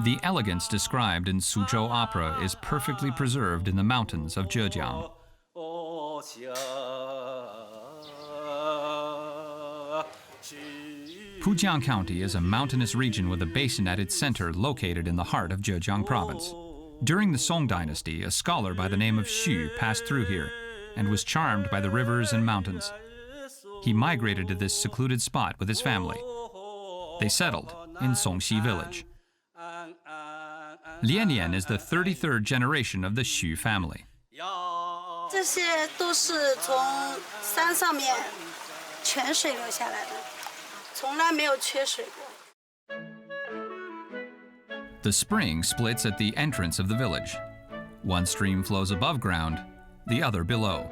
The elegance described in Suzhou opera is perfectly preserved in the mountains of Zhejiang. Fujian County is a mountainous region with a basin at its center located in the heart of Zhejiang province. During the Song dynasty, a scholar by the name of Xu passed through here and was charmed by the rivers and mountains. He migrated to this secluded spot with his family. They settled in Songxi village. Lian is the 33rd generation of the Xu family. 这些都是从山上面泉水流下来的，从来没有缺水过。 The spring splits at the entrance of the village. One stream flows above ground, the other below.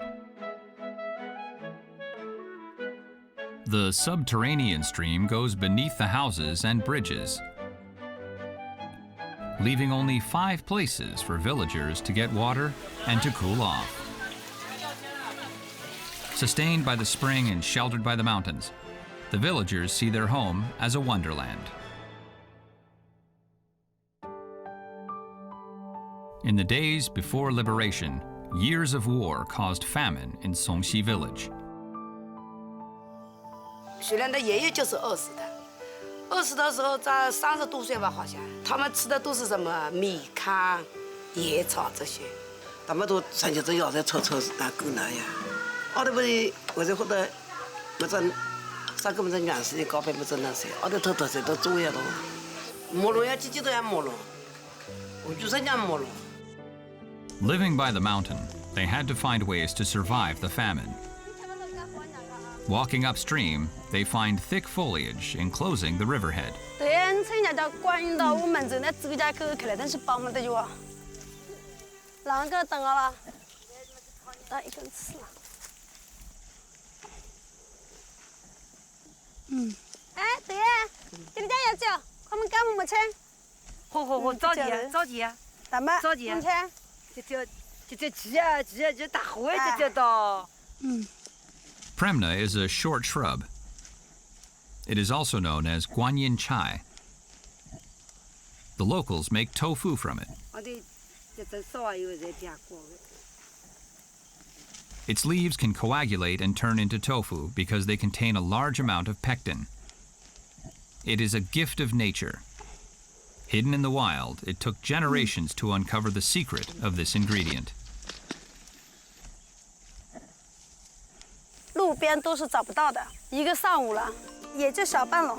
The subterranean stream goes beneath the houses and bridges, leaving only 5 places for villagers to get water and to cool off. Sustained by the spring and sheltered by the mountains, the villagers see their home as a wonderland. In the days before liberation, years of war caused famine in Songxi village. 雪莲的爷爷就是饿死的的时候在30多岁吧，好像。他们吃的都是什么米糠、野草这些。他们都三脚子腰在炒那狗那呀。我都不是，我就觉得，我真，啥个么子粮食的高配不是那些，我都偷些都做呀都。没落呀，几都要没落，我就是讲没落。 Living by the mountain, they had to find ways to survive the famine. Walking upstream, they find thick foliage enclosing the riverhead. 对呀，你参加叫观音到我们这那指甲口看来真是帮忙的就啊。啷个等了？到一根刺了。哎，对呀，给你加油酒，快们干么么吃？好，着急啊！大妈，着急啊！这急啊，这大火啊，这到。Premna is a short shrub. It is also known as Guanyin Chai. The locals make tofu from it. Its leaves can coagulate and turn into tofu because they contain a large amount of pectin. It is a gift of nature. Hidden in the wild, it took generations to uncover the secret of this ingredient. 路边都是找不到的，一个上午了，也就小半笼。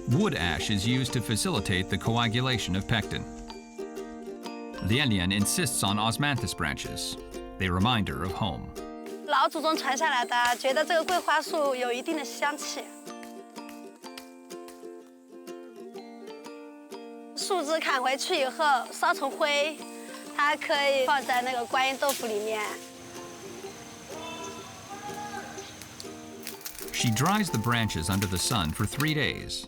Wood ash is used to facilitate the coagulation of pectin. Lian insists on osmanthus branches. They remind her of home. 老祖宗传下来的，觉得这个桂花树有一定的香气。树枝砍回去以后烧成灰，它可以放在那个观音豆腐里面。 She dries the branches under the sun for 3 days,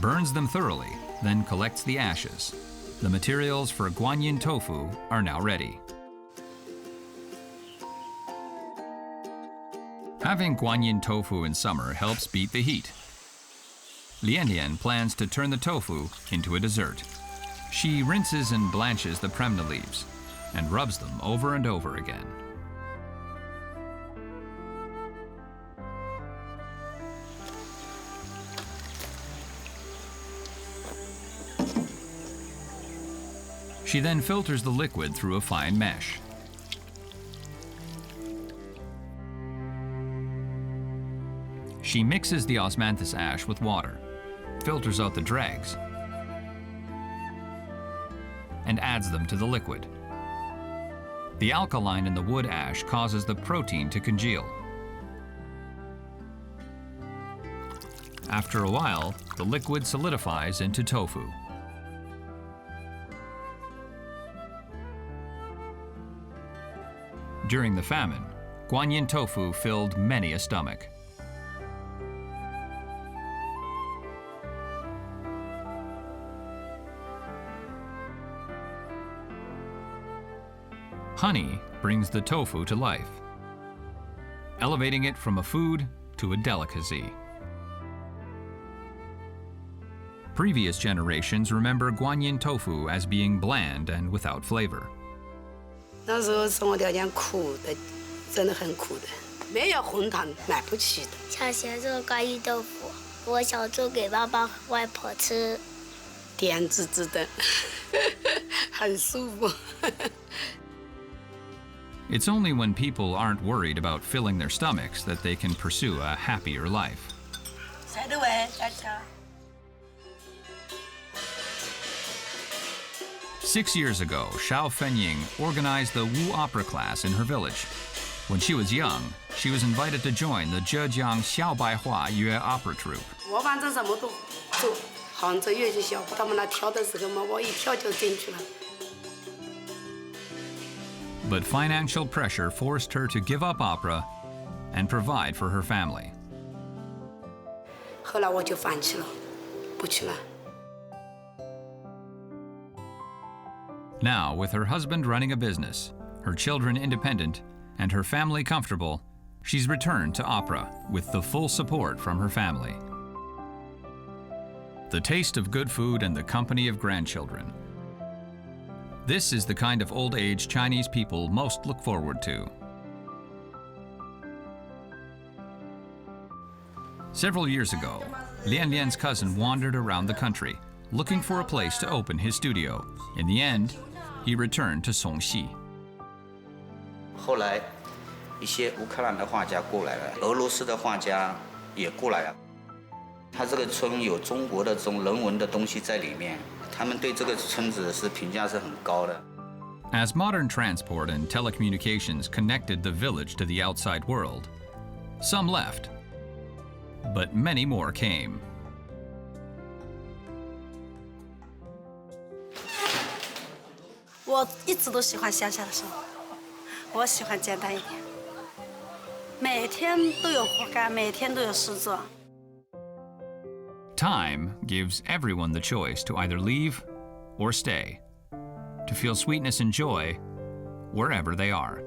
burns them thoroughly, then collects the ashes. The materials for Guanyin tofu are now ready. Having Guanyin tofu in summer helps beat the heat. Lian plans to turn the tofu into a dessert. She rinses and blanches the Premna leaves and rubs them over and over again. She then filters the liquid through a fine mesh. She mixes the osmanthus ash with water, filters out the dregs, and adds them to the liquid. The alkaline in the wood ash causes the protein to congeal. After a while, the liquid solidifies into tofu. During the famine, Guanyin tofu filled many a stomach. Honey brings the tofu to life, elevating it from a food to a delicacy. Previous generations remember Guanyin tofu as being bland and without flavor. 那时候生活条件苦的，真的很苦的，没有红糖买不起的。小学做干芋豆腐，我想做给爸爸和外婆吃，甜滋滋的，很舒服。It's only when people aren't worried about filling their stomachs that they can pursue a happier life. 菜都喂，佳佳。6 years ago, Xiao Fenying organized the Wu opera class in her village. When she was young, she was invited to join the Zhejiang Xiaobaihua Yue opera troupe. 我反正什么都做，杭州越剧小，他们那跳的时候嘛，我一跳就进去了。But financial pressure forced her to give up opera and provide for her family. 后来我就放弃了，不去了。 Now, with her husband running a business, her children independent, and her family comfortable, she's returned to opera with the full support from her family. The taste of good food and the company of grandchildren. This is the kind of old age Chinese people most look forward to. Several years ago, Lian Lian's cousin wandered around the country, looking for a place to open his studio. In the end, he returned to Songxi. 后来，一些乌克兰的画家过来了，俄罗斯的画家也过来了。他这个村有中国的这种人文的东西在里面，他们对这个村子是评价是很高的。As modern transport and telecommunications connected the village to the outside world, some left, but many more came. 我一直都喜欢乡下的生活，我喜欢简单一点，每天都有活干，每天都有事做。Time gives everyone the choice to either leave or stay, to feel sweetness and joy wherever they are.